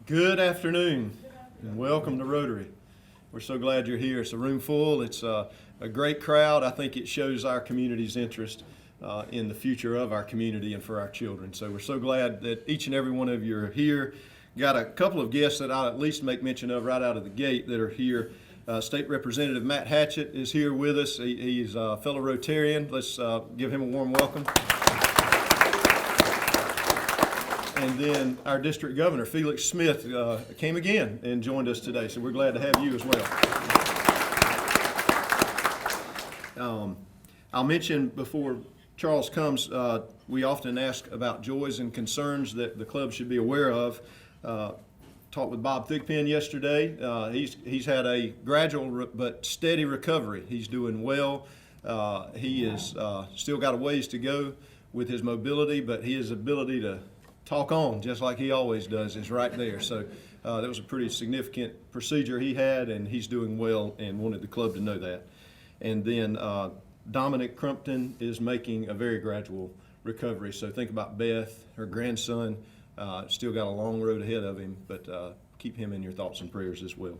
Good afternoon and welcome to Rotary. We're so glad you're here. It's a room full. It's a great crowd. I think it shows our community's interest in the future of our community and for our children. So we're so glad that each and every one of you are here. Got a couple of guests that I'll at least make mention of right out of the gate that are here. State Representative Matt Hatchett is here with us. He's a fellow Rotarian. Let's give him a warm welcome. And then our district governor, Felix Smith, came again and joined us today. So we're glad to have you as well. I'll mention before Charles comes, we often ask about joys and concerns that the club should be aware of. Talked with Bob Thigpen yesterday. He's had a gradual but steady recovery. He's doing well. He is still got a ways to go with his mobility, but his ability to talk on, just like he always does, is right there. So that was a pretty significant procedure he had, and he's doing well and wanted the club to know that. And then Dominic Crumpton is making a very gradual recovery. So think about Beth, her grandson, still got a long road ahead of him, but keep him in your thoughts and prayers as well.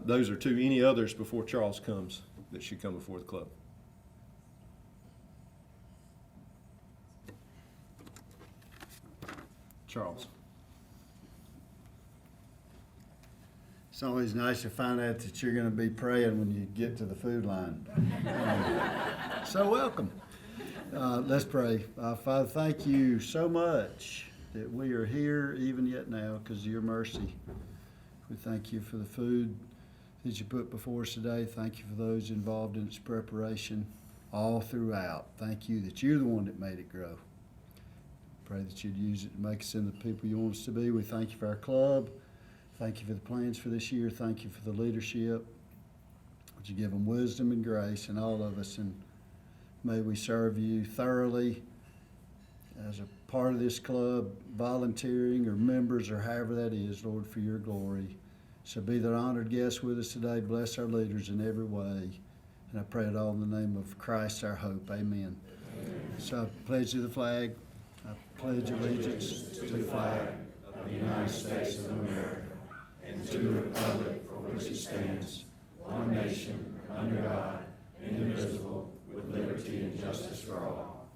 Those are two. Any others before Charles comes that should come before the club? Charles. It's always nice to find out that you're going to be praying when you get to the food line. So welcome. Let's pray. Father, thank you so much that we are here even yet now because of your mercy. We thank you for the food that you put before us today. Thank you for those involved in its preparation all throughout. Thank you that you're the one that made it grow. Pray that you'd use it to make us into the people you want us to be. We thank you for our club. Thank you for the plans for this year. Thank you for the leadership. Would you give them wisdom and grace in all of us, and may we serve you thoroughly as a part of this club, volunteering or members or however that is, Lord, for your glory. So be the honored guest with us today. Bless our leaders in every way. And I pray it all in the name of Christ our hope. Amen. So I pledge to the flag. I pledge allegiance to the flag of the United States of America and to the republic for which it stands, one nation, under God, indivisible, with liberty and justice for all.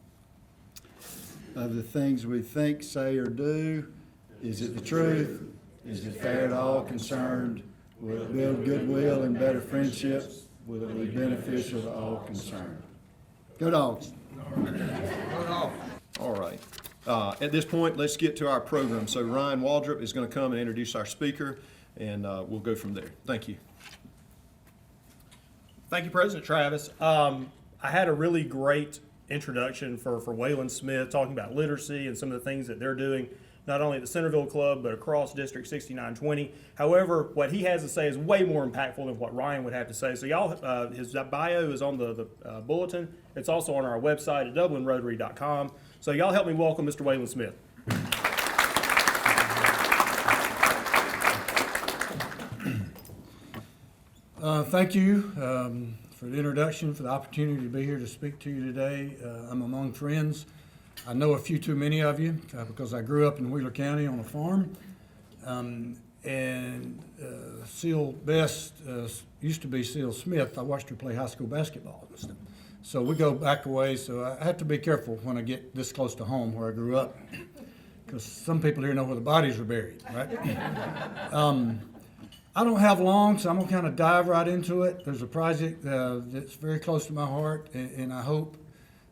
Of the things we think, say, or do, is it the truth? Is it fair to all concerned? Will it build goodwill and better friendships? Will it be beneficial to all concerned? Go Dogs. All right. At this point, let's get to our program. So Ryan Waldrop is going to come and introduce our speaker, and we'll go from there. Thank you. Thank you, President Travis. I had a really great introduction for Waylon Smith, talking about literacy and some of the things that they're doing, not only at the Centerville Club, but across District 6920. However, what he has to say is way more impactful than what Ryan would have to say. So y'all, his bio is on the bulletin. It's also on our website at dublinrotary.com. So y'all help me welcome Mr. Waylon Smith. Thank you for the introduction, for the opportunity to be here to speak to you today. I'm among friends. I know a few too many of you because I grew up in Wheeler County on a farm. Seal Best used to be Seal Smith. I watched her play high school basketball. So we go back a ways, so I have to be careful when I get this close to home where I grew up, because some people here know where the bodies are buried, right? I don't have long, so I'm going to kind of dive right into it. There's a project that's very close to my heart, and I hope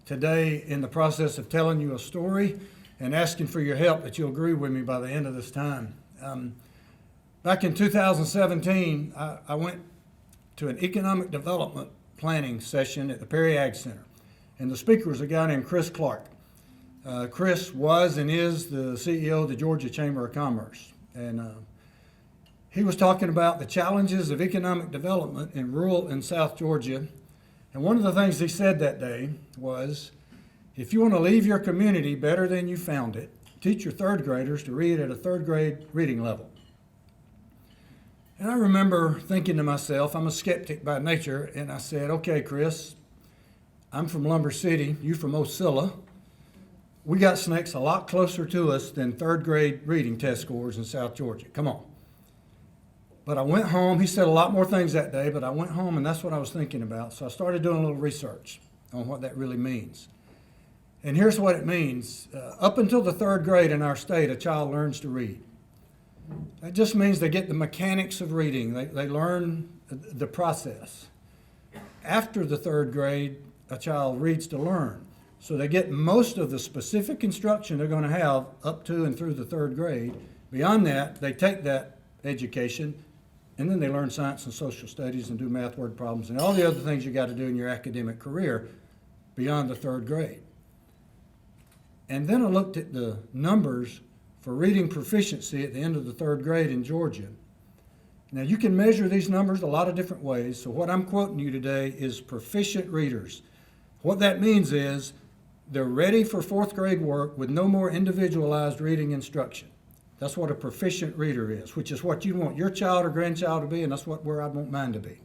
today, in the process of telling you a story and asking for your help, that you'll agree with me by the end of this time. Back in 2017, I went to an economic development planning session at the Perry Ag Center, and the speaker was a guy named Chris Clark. Chris was and is the CEO of the Georgia Chamber of Commerce, and he was talking about the challenges of economic development in rural and South Georgia. And one of the things he said that day was, if you want to leave your community better than you found it, teach your third graders to read at a third grade reading level. And I remember thinking to myself, I'm a skeptic by nature, and I said, okay, Chris, I'm from Lumber City, you from Osceola. We got snakes a lot closer to us than third grade reading test scores in South Georgia. Come on. But I went home. He said a lot more things that day, but I went home and that's what I was thinking about. So I started doing a little research on what that really means. And here's what it means. Up until the third grade in our state, a child learns to read. That just means they get the mechanics of reading. They learn the process. After the third grade, a child reads to learn. So they get most of the specific instruction they're going to have up to and through the third grade. Beyond that, they take that education and then they learn science and social studies and do math word problems and all the other things you got to do in your academic career beyond the third grade. And then I looked at the numbers for reading proficiency at the end of the third grade in Georgia. Now you can measure these numbers a lot of different ways. So what I'm quoting you today is proficient readers. What that means is they're ready for fourth grade work with no more individualized reading instruction. That's what a proficient reader is, which is what you want your child or grandchild to be, and that's where I want mine to be,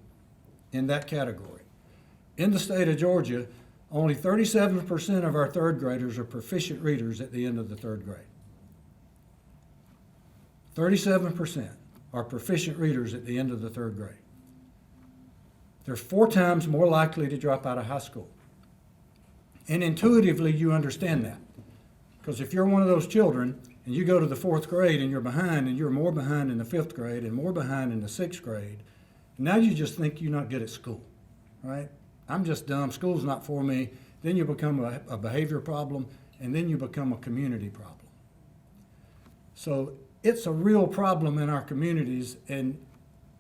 in that category. In the state of Georgia, only 37% of our third graders are proficient readers at the end of the third grade. 37% are proficient readers at the end of the third grade. They're 4 times more likely to drop out of high school. And intuitively, you understand that. Because if you're one of those children and you go to the 4th grade and you're behind and you're more behind in the 5th grade and more behind in the 6th grade, now you just think you're not good at school, right? I'm just dumb. School's not for me. Then you become a behavior problem, and then you become a community problem. So it's a real problem in our communities, and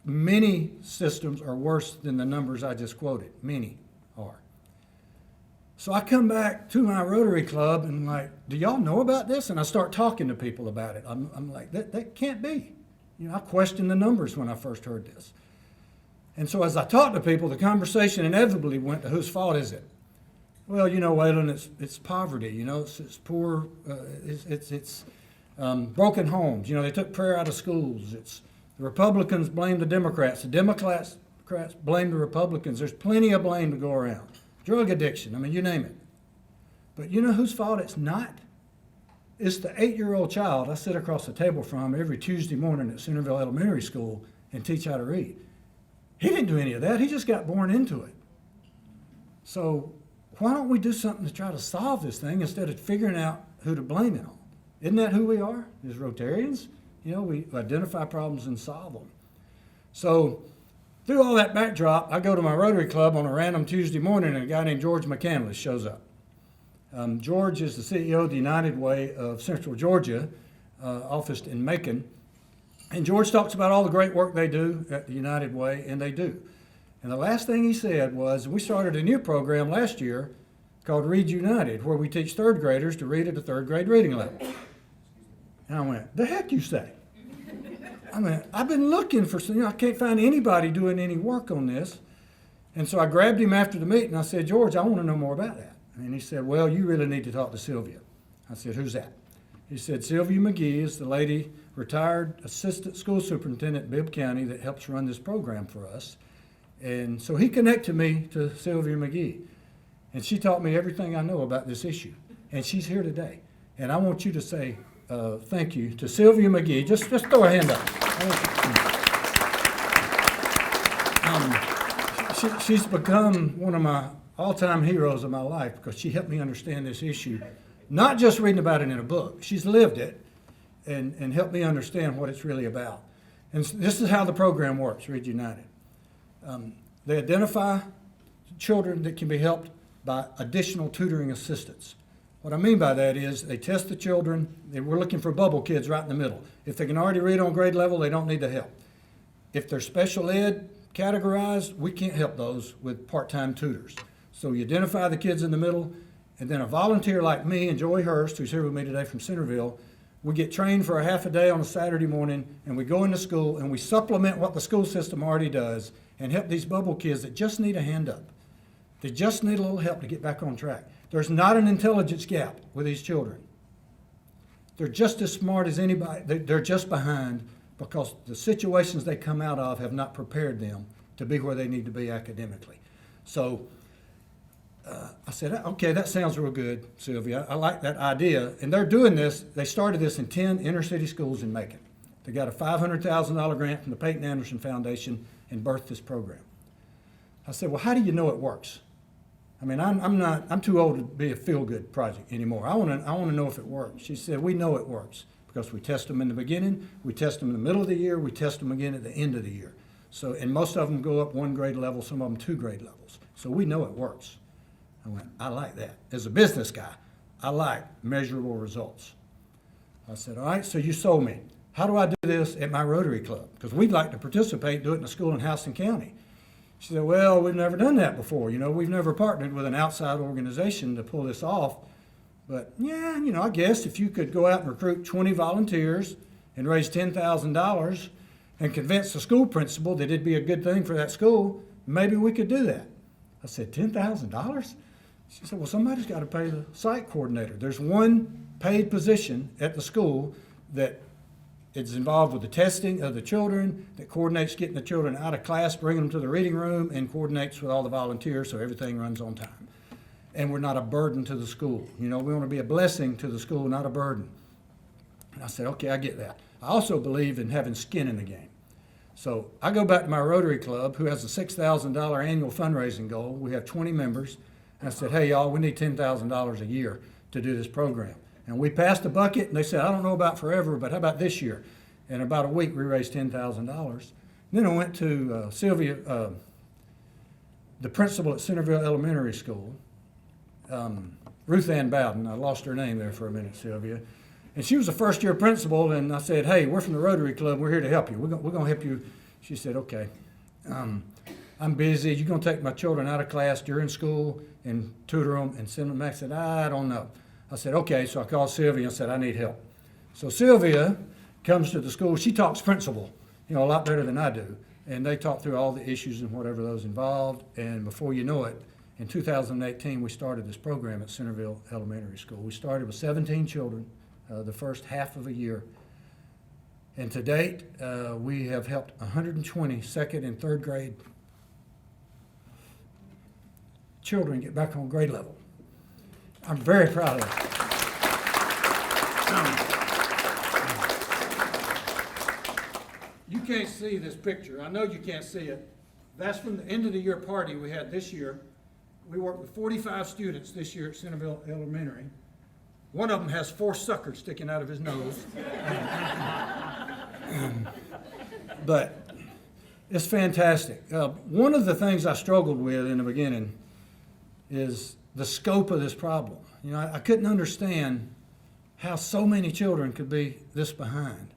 many systems are worse than the numbers I just quoted. Many are. So I come back to my Rotary Club and like, do y'all know about this? And I start talking to people about it. I'm like, that can't be. You know, I questioned the numbers when I first heard this. And so as I talked to people, the conversation inevitably went to whose fault is it? Well, you know, Waylon, it's poverty. You know, it's poor. It's broken homes. You know, they took prayer out of schools. It's the Republicans blame the Democrats. The Democrats blame the Republicans. There's plenty of blame to go around. Drug addiction, I mean, you name it. But you know whose fault it's not? It's the 8-year-old child I sit across the table from every Tuesday morning at Centerville Elementary School and teach how to read. He didn't do any of that. He just got born into it. So why don't we do something to try to solve this thing instead of figuring out who to blame it on? Isn't that who we are as Rotarians? You know, we identify problems and solve them. So through all that backdrop, I go to my Rotary Club on a random Tuesday morning, and a guy named George McCandless shows up. George is the CEO of the United Way of Central Georgia, officed in Macon. And George talks about all the great work they do at the United Way, and they do. And the last thing he said was, we started a new program last year called Read United, where we teach third graders to read at a third grade reading level. And I went, the heck you say? I mean, I've been looking for some, I can't find anybody doing any work on this. And so I grabbed him after the meeting. I said, George, I want to know more about that. And he said, well, you really need to talk to Sylvia. I said, who's that? He said, Sylvia McGee is the lady, retired assistant school superintendent in Bibb County that helps run this program for us. And so he connected me to Sylvia McGee. And she taught me everything I know about this issue. And she's here today. And I want you to say thank you to Sylvia McGee. Just throw a hand up. She's become one of my all-time heroes of my life because she helped me understand this issue. Not just reading about it in a book. She's lived it and helped me understand what it's really about. And this is how the program works, Read United. They identify children that can be helped by additional tutoring assistance. What I mean by that is they test the children. We're looking for bubble kids right in the middle. If they can already read on grade level, they don't need the help. If they're special ed categorized, we can't help those with part-time tutors. So you identify the kids in the middle, and then a volunteer like me and Joey Hurst, who's here with me today from Centerville, we get trained for a half a day on a Saturday morning, and we go into school and we supplement what the school system already does and help these bubble kids that just need a hand up. They just need a little help to get back on track. There's not an intelligence gap with these children. They're just as smart as anybody. They're just behind because the situations they come out of have not prepared them to be where they need to be academically. So I said, okay, that sounds real good, Sylvia. I like that idea. And they're doing this, they started this in 10 inner city schools in Macon. They got a $500,000 grant from the Peyton Anderson Foundation and birthed this program. I said, well, how do you know it works? I mean, I'm too old to be a feel-good project anymore. I want to know if it works. She said, we know it works because we test them in the beginning, we test them in the middle of the year, we test them again at the end of the year. So, and most of them go up 1 grade level, some of them 2 grade levels. So we know it works. I went, I like that. As a business guy, I like measurable results. I said, all right, so you sold me. How do I do this at my Rotary Club? Because we'd like to participate, do it in a school in Houston County. She said, well, we've never done that before. You know, we've never partnered with an outside organization to pull this off. But yeah, you know, I guess if you could go out and recruit 20 volunteers and raise $10,000 and convince the school principal that it'd be a good thing for that school, maybe we could do that. I said, $10,000? She said, well, somebody's got to pay the site coordinator. There's one paid position at the school that is involved with the testing of the children, that coordinates getting the children out of class, bringing them to the reading room, and coordinates with all the volunteers so everything runs on time. And we're not a burden to the school. You know, we want to be a blessing to the school, not a burden. And I said, okay, I get that. I also believe in having skin in the game. So I go back to my Rotary Club, who has a $6,000 annual fundraising goal. We have 20 members. And I said, hey, y'all, we need $10,000 a year to do this program. And we passed the bucket, and they said, I don't know about forever, but how about this year? In about a week, we raised $10,000. Then I went to Sylvia, the principal at Centerville Elementary School, Ruth Ann Bowden. I lost her name there for a minute, Sylvia. And she was a first-year principal, and I said, hey, we're from the Rotary Club. We're here to help you. We're going to help you. She said, okay. I'm busy. You're going to take my children out of class during school and tutor them and send them back? I said, I don't know. I said, okay. So I called Sylvia and said, I need help. So Sylvia comes to the school. She talks principal, you know, a lot better than I do. And they talk through all the issues and whatever those involved. And before you know it, in 2018, we started this program at Centerville Elementary School. We started with 17 children the first half of a year. And to date, we have helped 120 second and third grade children get back on grade level. I'm very proud of it. You can't see this picture. I know you can't see it. That's from the end of the year party we had this year. We worked with 45 students this year at Centerville Elementary. One of them has 4 suckers sticking out of his nose. But it's fantastic. One of the things I struggled with in the beginning is the scope of this problem. You know, I couldn't understand how so many children could be this behind.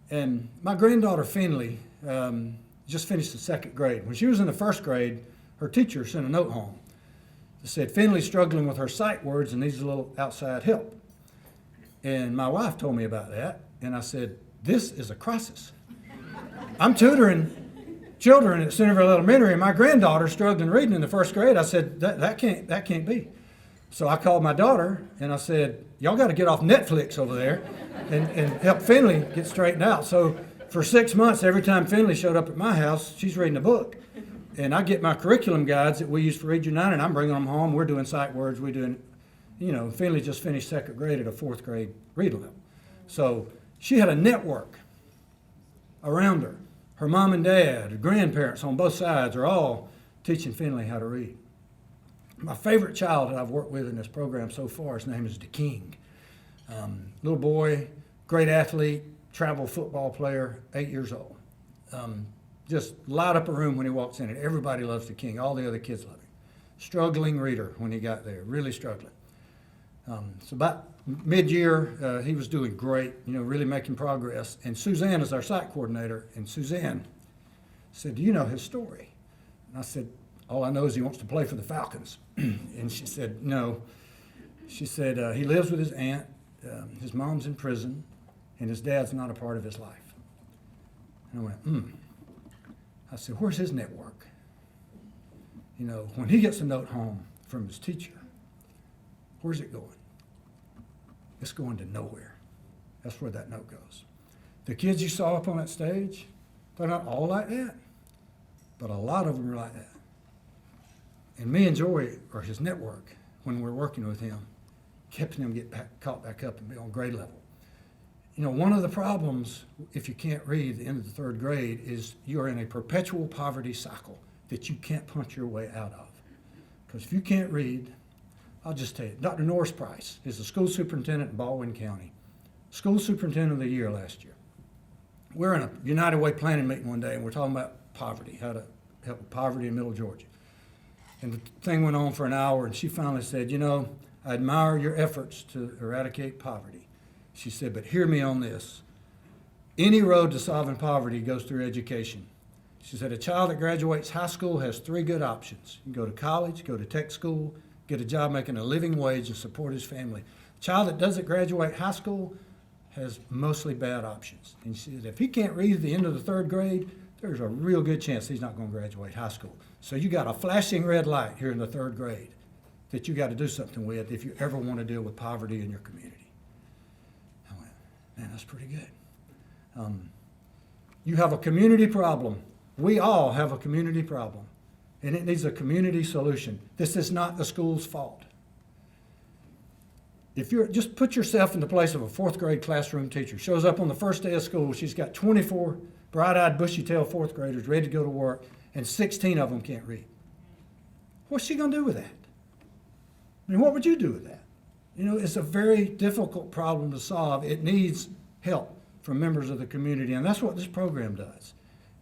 And my granddaughter Finley just finished the 2nd grade. When she was in the 1st grade, her teacher sent a note home that said, Finley's struggling with her sight words and needs a little outside help. And my wife told me about that, and I said, this is a crisis. I'm tutoring children at Centerville Elementary, and my granddaughter's struggling reading in the 1st grade. I said, that can't be. So I called my daughter, and I said, y'all got to get off Netflix over there and help Finley get straightened out. So for 6 months, every time Finley showed up at my house, she's reading a book. And I get my curriculum guides that we use for Read United, and I'm bringing them home. We're doing sight words. We're doing, you know, Finley just finished 2nd grade at a 4th grade reading level. So she had a network around her. Her mom and dad, her grandparents on both sides are all teaching Finley how to read. My favorite child that I've worked with in this program so far, his name is DeKing. Little boy, great athlete, travel football player, 8 years old. Just light up a room when he walks in, and everybody loves DeKing. All the other kids love him. Struggling reader when he got there, really struggling. So about mid-year, he was doing great, you know, really making progress. And Suzanne is our site coordinator, and Suzanne said, do you know his story? And I said, all I know is he wants to play for the Falcons. And she said, no. She said, he lives with his aunt, his mom's in prison, and his dad's not a part of his life. And I went, I said, where's his network? You know, when he gets a note home from his teacher, where's it going? It's going to nowhere. That's where that note goes. The kids you saw up on that stage, they're not all like that, but a lot of them are like that. And me and Joy, or his network, when we're working with him, kept him caught back up and be on grade level. You know, one of the problems, if you can't read at the end of the third grade, is you're in a perpetual poverty cycle that you can't punch your way out of. Because if you can't read, I'll just tell you, Dr. Norris Price is the school superintendent in Baldwin County, school superintendent of the year last year. We're in a United Way planning meeting one day, and we're talking about poverty, how to help with poverty in Middle Georgia. And the thing went on for an hour, and she finally said, you know, I admire your efforts to eradicate poverty. She said, but hear me on this. Any road to solving poverty goes through education. She said, a child that graduates high school has 3 good options. You can go to college, go to tech school, get a job making a living wage and support his family. A child that doesn't graduate high school has mostly bad options. And she said, if he can't read at the end of the 3rd grade, there's a real good chance he's not going to graduate high school. So you got a flashing red light here in the 3rd grade that you got to do something with if you ever want to deal with poverty in your community. I went, man, that's pretty good. You have a community problem. We all have a community problem, and it needs a community solution. This is not the school's fault. If you're, just put yourself in the place of a 4th grade classroom teacher. Shows up on the first day of school. She's got 24 bright-eyed, bushy-tailed 4th graders ready to go to work, and 16 of them can't read. What's she going to do with that? I mean, what would you do with that? You know, it's a very difficult problem to solve. It needs help from members of the community, and that's what this program does.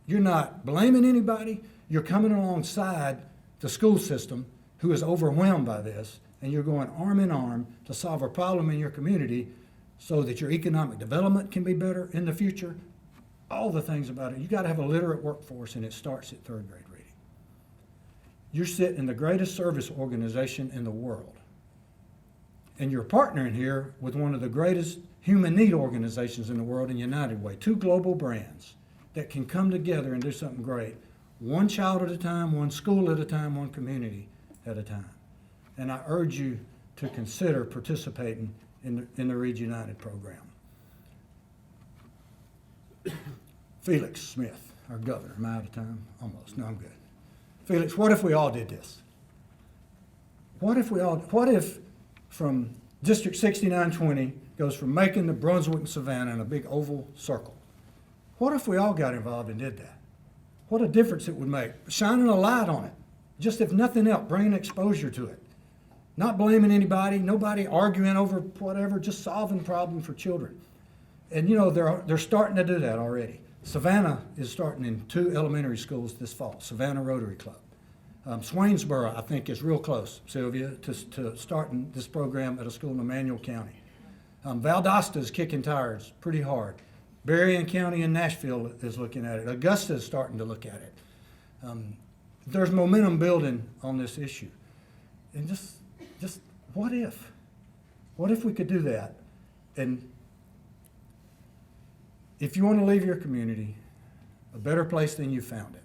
You're not blaming anybody. You're coming alongside the school system, who is overwhelmed by this, and you're going arm in arm to solve a problem in your community so that your economic development can be better in the future. All the things about it. You got to have a literate workforce, and it starts at 3rd grade reading. You're sitting in the greatest service organization in the world, and you're partnering here with one of the greatest human need organizations in the world in United Way, 2 global brands that can come together and do something great, one child at a time, one school at a time, one community at a time. And I urge you to consider participating in the Read United program. Felix Smith, our governor. Am I out of time? Almost. No, I'm good. Felix, what if we all did this? What if from District 6920 goes from Macon to Brunswick and Savannah in a big oval circle? What if we all got involved and did that? What a difference it would make. Shining a light on it. Just if nothing else, bringing exposure to it. Not blaming anybody, nobody arguing over whatever, just solving the problem for children. And you know, they're starting to do that already. Savannah is starting in 2 elementary schools this fall, Savannah Rotary Club. Swainsboro, I think, is real close, Sylvia, to starting this program at a school in Emmanuel County. Valdosta is kicking tires pretty hard. Berrien County in Nashville is looking at it. Augusta is starting to look at it. There's momentum building on this issue. And just what if? What if we could do that? And if you want to leave your community a better place than you found it,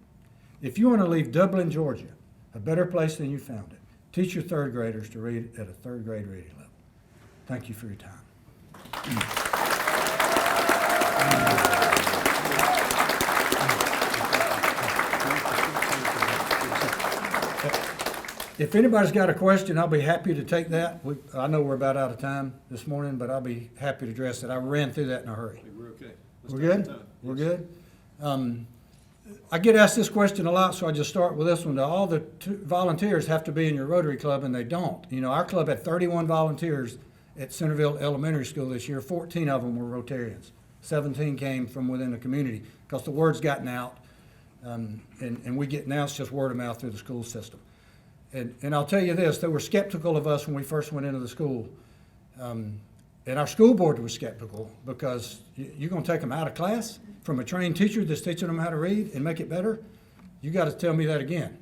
if you want to leave Dublin, Georgia, a better place than you found it, teach your 3rd graders to read at a 3rd grade reading level. Thank you for your time. If anybody's got a question, I'll be happy to take that. I know we're about out of time this morning, but I'll be happy to address it. I ran through that in a hurry. We're okay. We're good? We're good? I get asked this question a lot, so I just start with this one. Do all the volunteers have to be in your Rotary Club? And they don't. You know, our club had 31 volunteers at Centerville Elementary School this year. 14 of them were Rotarians. 17 came from within the community because the word's gotten out. And we get, now it's just word of mouth through the school system. And I'll tell you this, they were skeptical of us when we first went into the school. And our school board was skeptical because you're going to take them out of class from a trained teacher that's teaching them how to read and make it better? You got to tell me that again.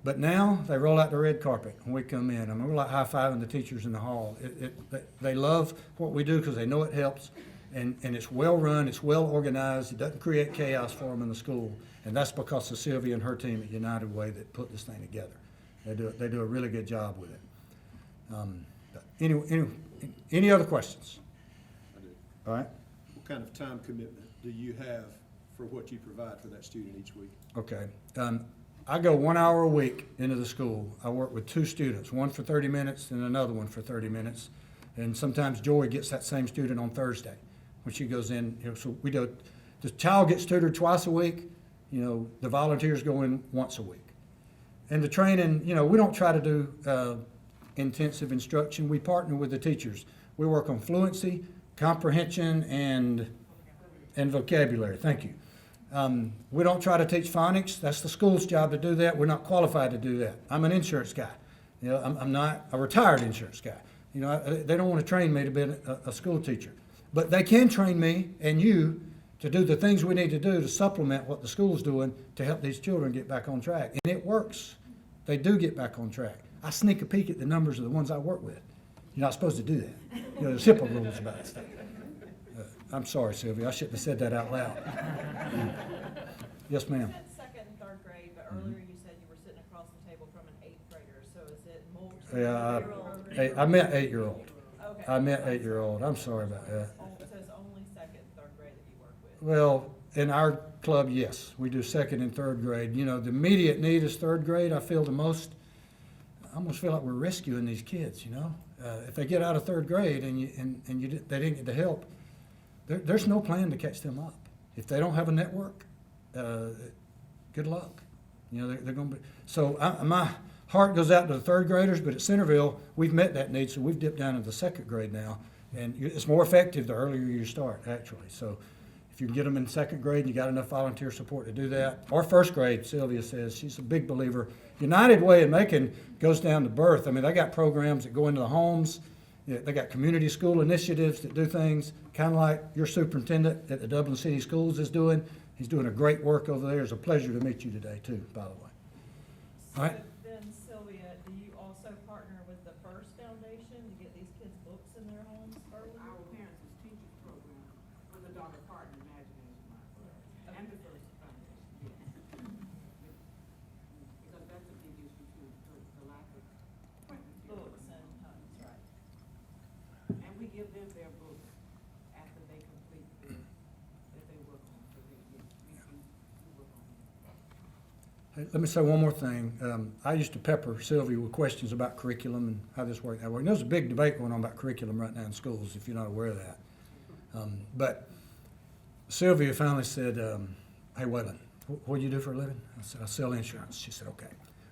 But now they roll out the red carpet when we come in. I mean, we're like high-fiving the teachers in the hall. They love what we do because they know it helps. And it's well-run, it's well-organized. It doesn't create chaos for them in the school. And that's because of Sylvia and her team at United Way that put this thing together. They do a really good job with it. Any other questions? I do. All right. What kind of time commitment do you have for what you provide for that student each week? Okay. I go 1 hour a week into the school. I work with 2 students, one for 30 minutes and another one for 30 minutes. And sometimes Joy gets that same student on Thursday when she goes in. So we do, the child gets tutored twice a week. The volunteers go in once a week. And the training, we don't try to do intensive instruction. We partner with the teachers. We work on fluency, comprehension, and vocabulary. Thank you. We don't try to teach phonics. That's the school's job to do that. We're not qualified to do that. I'm an insurance guy. I'm not a retired insurance guy. They don't want to train me to be a school teacher. But they can train me and you to do the things we need to do to supplement what the school's doing to help these children get back on track. And it works. They do get back on track. I sneak a peek at the numbers of the ones I work with. You're not supposed to do that. There's HIPAA rules about that stuff. I'm sorry, Sylvia. I shouldn't have said that out loud. Yes, ma'am. You said second and third grade, but earlier you said you were sitting across the table from an 8th grader. So is it multiple? I meant 8-year-old. Okay. I meant 8-year-old. I'm sorry about that. So it's only second and third grade that you work with? Well, in our club, yes, we do second and third grade. The immediate need is third grade. I feel the most. I almost feel like we're rescuing these kids. If they get out of third grade and they didn't get the help, there's no plan to catch them up. If they don't have a network, good luck. They're going to be. So my heart goes out to the third graders, but at Centerville, we've met that need, so we've dipped down into the second grade now. And it's more effective the earlier you start, actually. So if you can get them in second grade and you got enough volunteer support to do that. Or first grade, Sylvia says, she's a big believer. United Way of Making goes down to birth. I mean, they got programs that go into the homes. They got community school initiatives that do things, kind of like your superintendent at the Dublin City Schools is doing. He's doing a great work over there. It's a pleasure to meet you today, too, by the way. All right. So then, Sylvia, do you also partner with the First Foundation to get these kids books in their homes early? Our Parents as Teachers program with the Daughter Partner Imagination Library and the First Foundation, yes. Because that's a big issue too, the lack of print material. Books and homes, right. And we give them their books after they complete that they work on, so we work on them. Hey, let me say one more thing. I used to pepper Sylvia with questions about curriculum and how this worked. And there's a big debate going on about curriculum right now in schools, if you're not aware of that. But Sylvia finally said, hey, Waylon, what do you do for a living? I said, I sell insurance. She said, okay.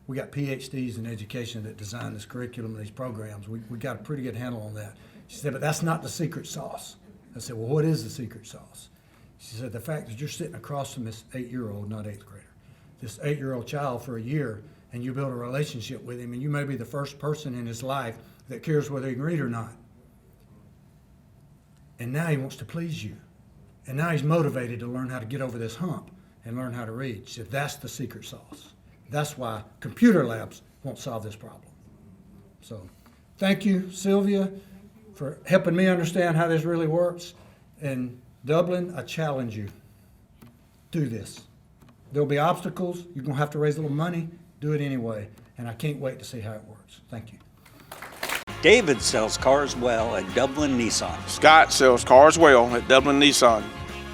We got PhDs in education that design this curriculum and these programs. We got a pretty good handle on that. She said, but that's not the secret sauce. I said, well, what is the secret sauce? She said, the fact that you're sitting across from this 8-year-old, not 8th grader, this 8-year-old child for a year, and you build a relationship with him, and you may be the first person in his life that cares whether he can read or not. And now he wants to please you. And now he's motivated to learn how to get over this hump and learn how to read. She said, that's the secret sauce. That's why computer labs won't solve this problem. So thank you, Sylvia, for helping me understand how this really works. And Dublin, I challenge you, do this. There'll be obstacles. You're going to have to raise a little money. Do it anyway. And I can't wait to see how it works. Thank you. David sells cars well at Dublin Nissan. Scott sells cars well at Dublin Nissan.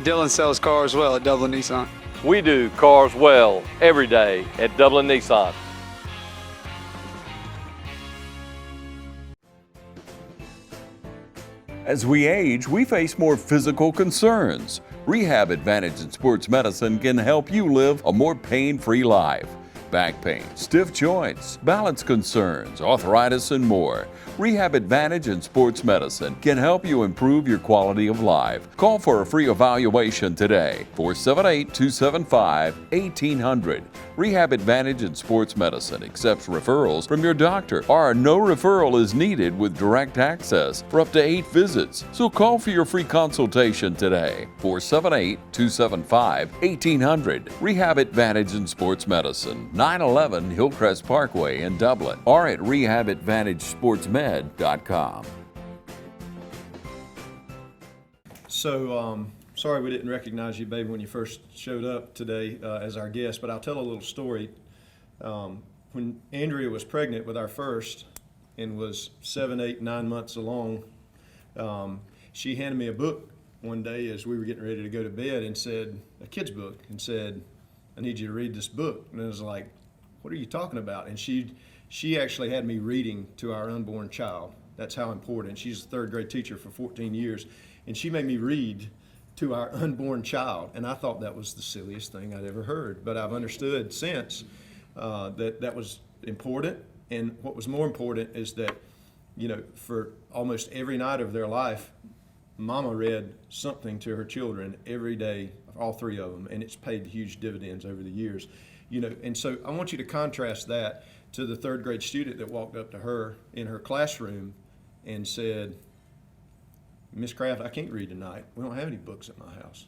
Dylan sells cars well at Dublin Nissan. We do cars well every day at Dublin Nissan. As we age, we face more physical concerns. Rehab Advantage in Sports Medicine can help you live a more pain-free life. Back pain, stiff joints, balance concerns, arthritis, and more. Rehab Advantage in Sports Medicine can help you improve your quality of life. Call for a free evaluation today. 478-275-1800. Rehab Advantage in Sports Medicine accepts referrals from your doctor, or no referral is needed with direct access for up to 8 visits. So call for your free consultation today. 478-275-1800. Rehab Advantage in Sports Medicine, 911 Hillcrest Parkway in Dublin, or at rehabadvantagesportsmed.com. So, sorry we didn't recognize you, baby, when you first showed up today as our guest, but I'll tell a little story. When Andrea was pregnant with our first and was 7, 8, 9 months along, she handed me a book one day as we were getting ready to go to bed and said, a kid's book, and said, I need you to read this book. And it was like, what are you talking about? And she actually had me reading to our unborn child. That's how important. She's a third grade teacher for 14 years, and she made me read to our unborn child. And I thought that was the silliest thing I'd ever heard, but I've understood since that was important. And what was more important is that, you know, for almost every night of their life, Mama read something to her children every day, all three of them, and it's paid huge dividends over the years. You know, and so I want you to contrast that to the third grade student that walked up to her in her classroom and said, Miss Kraft, I can't read tonight. We don't have any books at my house.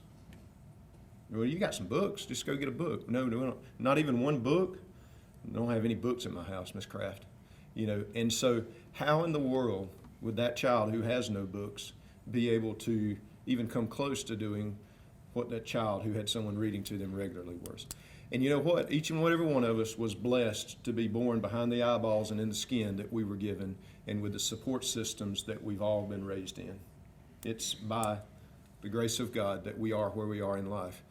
Well, you got some books. Just go get a book. No, we don't. Not even one book. I don't have any books at my house, Miss Kraft. You know, and so how in the world would that child who has no books be able to even come close to doing what that child who had someone reading to them regularly was? And you know what? Each and every one of us was blessed to be born behind the eyeballs and in the skin that we were given, and with the support systems that we've all been raised in. It's by the grace of God that we are where we are in life.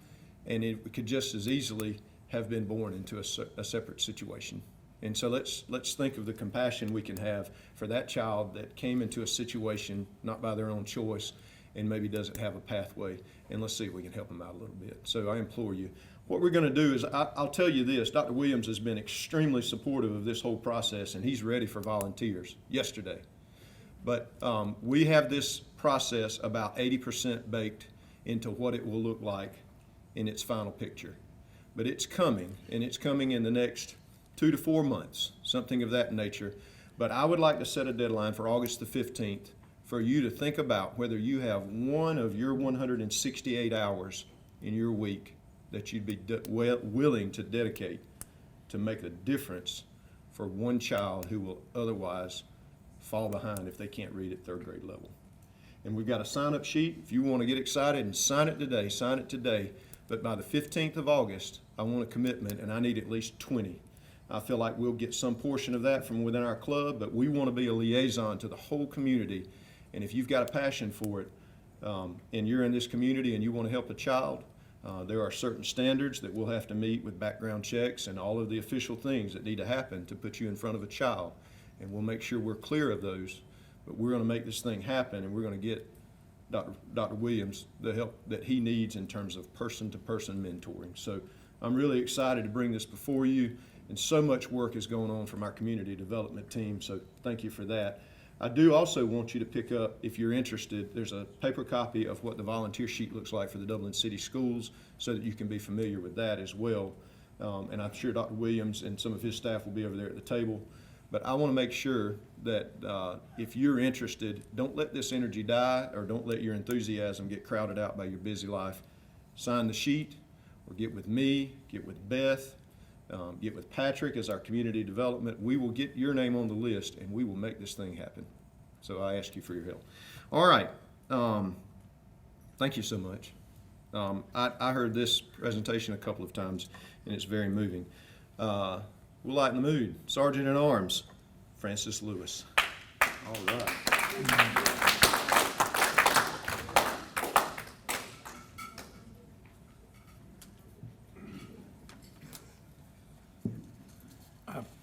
And it could just as easily have been born into a separate situation. And so let's think of the compassion we can have for that child that came into a situation not by their own choice and maybe doesn't have a pathway, and let's see if we can help them out a little bit. So I implore you. What we're going to do is, I'll tell you this, Dr. Williams has been extremely supportive of this whole process, and he's ready for volunteers yesterday. But we have this process about 80% baked into what it will look like in its final picture. But it's coming, and it's coming in the next 2 to 4 months, something of that nature. But I would like to set a deadline for August the 15th for you to think about whether you have one of your 168 hours in your week that you'd be willing to dedicate to make a difference for one child who will otherwise fall behind if they can't read at third grade level. And we've got a sign-up sheet. If you want to get excited and sign it today, sign it today. But by the 15th of August, I want a commitment, and I need at least 20. I feel like we'll get some portion of that from within our club, but we want to be a liaison to the whole community. And if you've got a passion for it, and you're in this community and you want to help a child, there are certain standards that we'll have to meet with background checks and all of the official things that need to happen to put you in front of a child. And we'll make sure we're clear of those. But we're going to make this thing happen, and we're going to get Dr. Williams the help that he needs in terms of person-to-person mentoring. So I'm really excited to bring this before you, and so much work is going on from our community development team, so thank you for that. I do also want you to pick up, if you're interested, there's a paper copy of what the volunteer sheet looks like for the Dublin City Schools so that you can be familiar with that as well. And I'm sure Dr. Williams and some of his staff will be over there at the table. But I want to make sure that if you're interested, don't let this energy die, or don't let your enthusiasm get crowded out by your busy life. Sign the sheet, or get with me, get with Beth, get with Patrick as our community development. We will get your name on the list, and we will make this thing happen. So I ask you for your help. All right. Thank you so much. I heard this presentation a couple of times, and it's very moving. We'll lighten the mood. Sergeant at Arms, Francis Lewis. All right.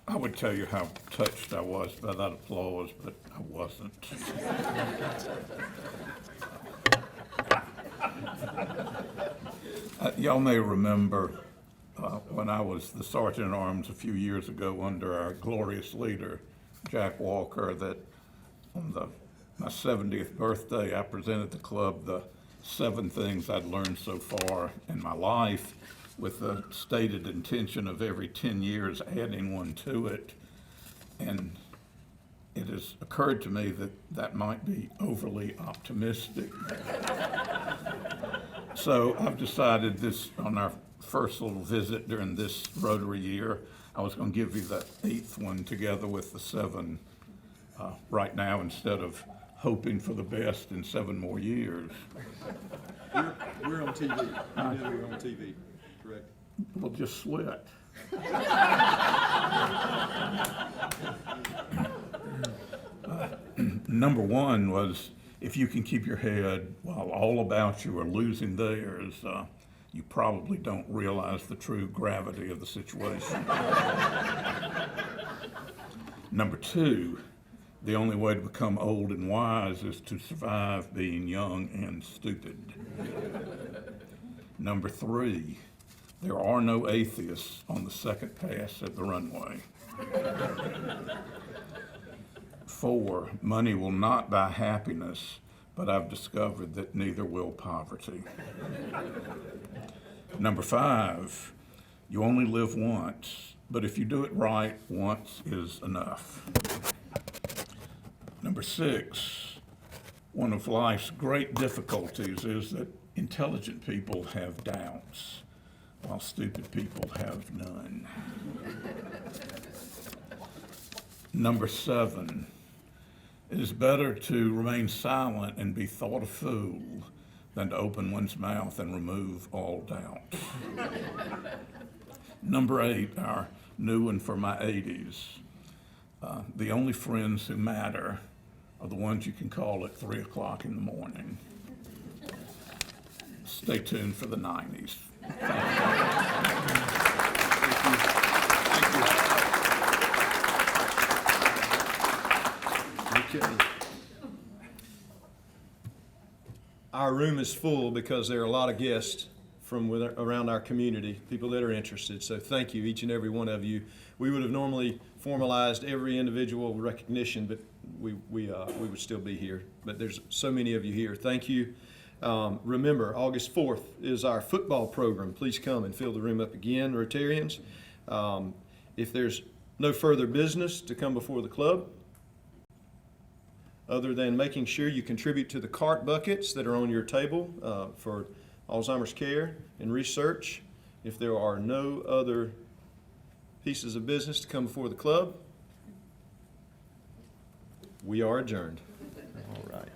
I would tell you how touched I was by that applause, but I wasn't. Y'all may remember when I was the Sergeant at Arms a few years ago under our glorious leader, Jack Walker, that on my 70th birthday, I presented the club the 7 things I'd learned so far in my life, with the stated intention of every 10 years adding one to it. And it has occurred to me that that might be overly optimistic. So I've decided this, on our first little visit during this Rotary year, I was going to give you the 8th one together with the 7 right now, instead of hoping for the best in 7 more years. We're on TV. You know we're on TV. Correct. Well, just sweat. Number 1 was, if you can keep your head while all about you are losing theirs, you probably don't realize the true gravity of the situation. Number two, the only way to become old and wise is to survive being young and stupid. Number three, there are no atheists on the second pass at the runway. 4, money will not buy happiness, but I've discovered that neither will poverty. Number 5, you only live once, but if you do it right, once is enough. Number 6, one of life's great difficulties is that intelligent people have doubts, while stupid people have none. Number 7, it is better to remain silent and be thought a fool than to open one's mouth and remove all doubt. Number 8, our new one for my 80s. The only friends who matter are the ones you can call at 3 o'clock in the morning. Stay tuned for the 90s. Okay. Our room is full because there are a lot of guests from around our community, people that are interested. So thank you, each and every one of you. We would have normally formalized every individual recognition, but we would still be here. But there's so many of you here. Thank you. Remember, August 4th is our football program. Please come and fill the room up again, Rotarians. If there's no further business to come before the club, other than making sure you contribute to the cart buckets that are on your table for Alzheimer's care and research. If there are no other pieces of business to come before the club, we are adjourned. All right.